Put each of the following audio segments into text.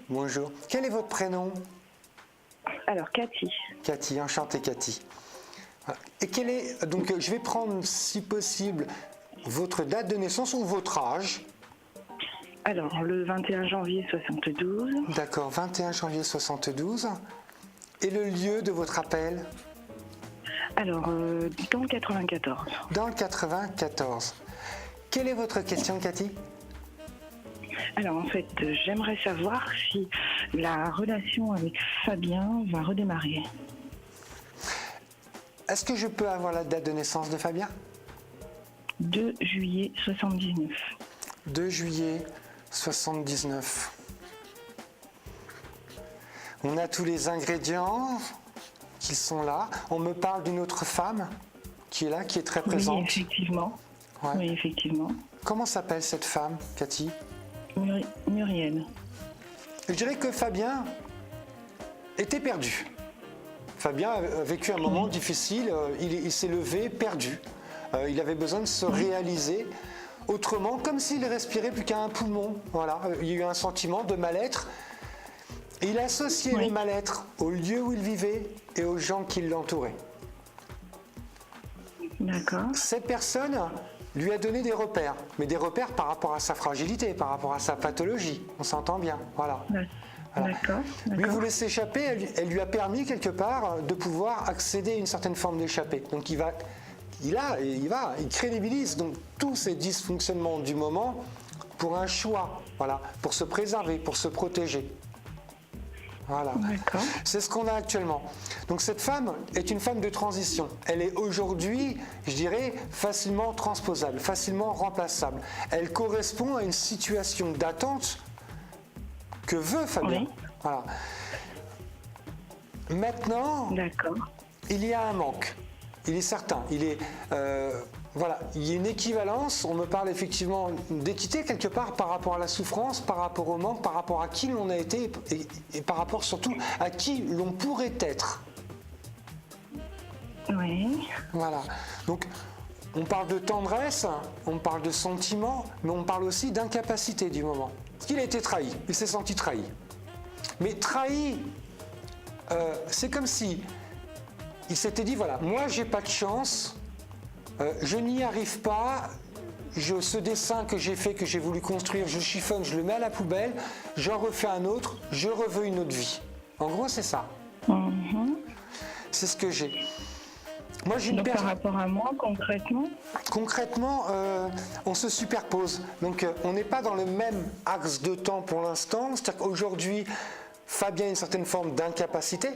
Bonjour. Quel est votre prénom? Alors, Cathy. Cathy, enchantée Cathy. Voilà. Et quel est, donc je vais prendre si possible votre date de naissance ou votre âge. Alors, le 21 janvier 72. D'accord, 21 janvier 72. Et le lieu de votre appel? Alors, dans le 94. Dans le 94. Quelle est votre question, Cathy? Alors, en fait, j'aimerais savoir si la relation avec Fabien va redémarrer. Est-ce que je peux avoir la date de naissance de Fabien? 2 juillet 79. 2 juillet 79. On a tous les ingrédients qui sont là. On me parle d'une autre femme qui est là, qui est très présente. Oui, effectivement. Ouais. Oui, effectivement. Comment s'appelle cette femme, Cathy? Muriel. Je dirais que Fabien était perdu. Fabien a vécu un moment difficile, il s'est levé perdu. Il avait besoin de se réaliser autrement, comme s'il respirait plus qu'à un poumon. Voilà, il y a eu un sentiment de mal-être. Et il a associé le mal-être au lieu où il vivait et aux gens qui l'entouraient. D'accord. Cette personne lui a donné des repères, mais des repères par rapport à sa fragilité, par rapport à sa pathologie. On s'entend bien, voilà. Voilà. D'accord. Lui voulait s'échapper, elle lui a permis quelque part de pouvoir accéder à une certaine forme d'échappée. Donc il crédibilise donc tous ces dysfonctionnements du moment pour un choix, voilà, pour se préserver, pour se protéger. Voilà. C'est ce qu'on a actuellement. Donc cette femme est une femme de transition. Elle est aujourd'hui, je dirais, facilement transposable, facilement remplaçable. Elle correspond à une situation d'attente que veut Fabien. Oui. Voilà. Maintenant, il y a un manque. Il est certain. Il y a une équivalence. On me parle effectivement d'équité quelque part par rapport à la souffrance, par rapport au manque, par rapport à qui l'on a été et par rapport surtout à qui l'on pourrait être. Oui. Voilà. Donc, on parle de tendresse, on parle de sentiment, mais on parle aussi d'incapacité du moment. Parce qu'il a été trahi. Il s'est senti trahi. Mais trahi, c'est comme si il s'était dit, voilà, moi j'ai pas de chance, je n'y arrive pas, ce dessin que j'ai fait, que j'ai voulu construire, je chiffonne, je le mets à la poubelle, j'en refais un autre, je reveux une autre vie. En gros, c'est ça. C'est ce que j'ai. Moi, j'ai une par rapport à moi, concrètement? Concrètement, on se superpose. Donc, on n'est pas dans le même axe de temps pour l'instant. C'est-à-dire qu'aujourd'hui, Fabien a une certaine forme d'incapacité.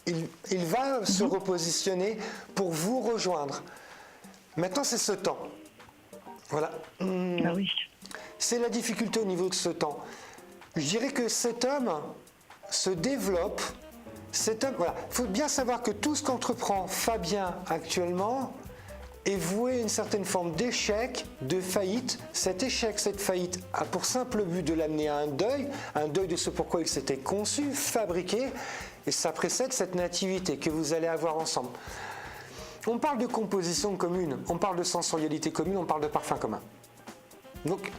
Il va se repositionner pour vous rejoindre. Maintenant, c'est ce temps. Voilà. Ah oui. C'est la difficulté au niveau de ce temps. Je dirais que cet homme se développe. Cet homme, voilà. Il faut bien savoir que tout ce qu'entreprend Fabien actuellement est voué à une certaine forme d'échec, de faillite. Cet échec, cette faillite a pour simple but de l'amener à un deuil de ce pourquoi il s'était conçu, fabriqué, et ça précède cette nativité que vous allez avoir ensemble. On parle de composition commune, on parle de sensorialité commune, on parle de parfum commun. Donc,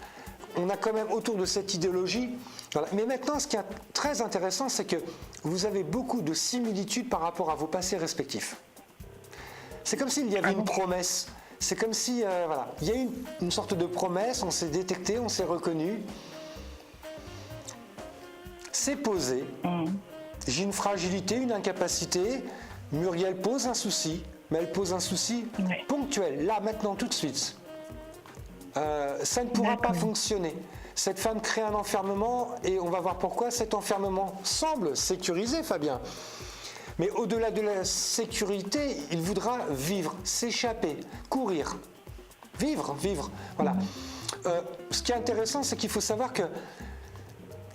on a quand même autour de cette idéologie. Voilà. Mais maintenant, ce qui est très intéressant, c'est que vous avez beaucoup de similitudes par rapport à vos passés respectifs. C'est comme s'il y avait une promesse. C'est comme si, voilà, il y a une sorte de promesse, on s'est détecté, on s'est reconnu. C'est posé. J'ai une fragilité, une incapacité. Muriel pose un souci, mais elle pose un souci ponctuel, là, maintenant, tout de suite. Ça ne pourra pas fonctionner. Cette femme crée un enfermement et on va voir pourquoi cet enfermement semble sécurisé, Fabien. Mais au-delà de la sécurité, il voudra vivre, s'échapper, courir. Vivre. Voilà. Ce qui est intéressant, c'est qu'il faut savoir que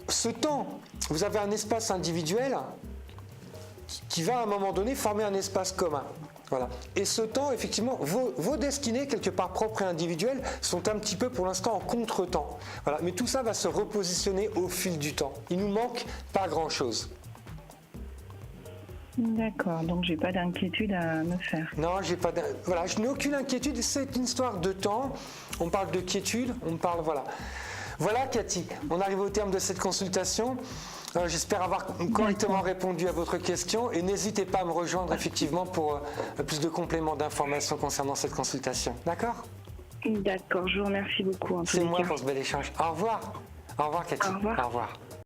ce temps, vous avez un espace individuel qui va à un moment donné former un espace commun. Voilà. Et ce temps, effectivement, vos destinées, quelque part propres et individuelles, sont un petit peu pour l'instant en contre-temps. Voilà. Mais tout ça va se repositionner au fil du temps. Il nous manque pas grand-chose. D'accord, donc j'ai pas d'inquiétude à me faire. Non, voilà, je n'ai aucune inquiétude, c'est une histoire de temps. On parle de quiétude, on parle, voilà. Voilà Cathy, on arrive au terme de cette consultation. J'espère avoir correctement répondu à votre question et n'hésitez pas à me rejoindre effectivement pour plus de compléments d'informations concernant cette consultation. D'accord? D'accord, je vous remercie beaucoup. C'est moi pour ce bel échange. Au revoir. Au revoir Cathy. Au revoir. Au revoir.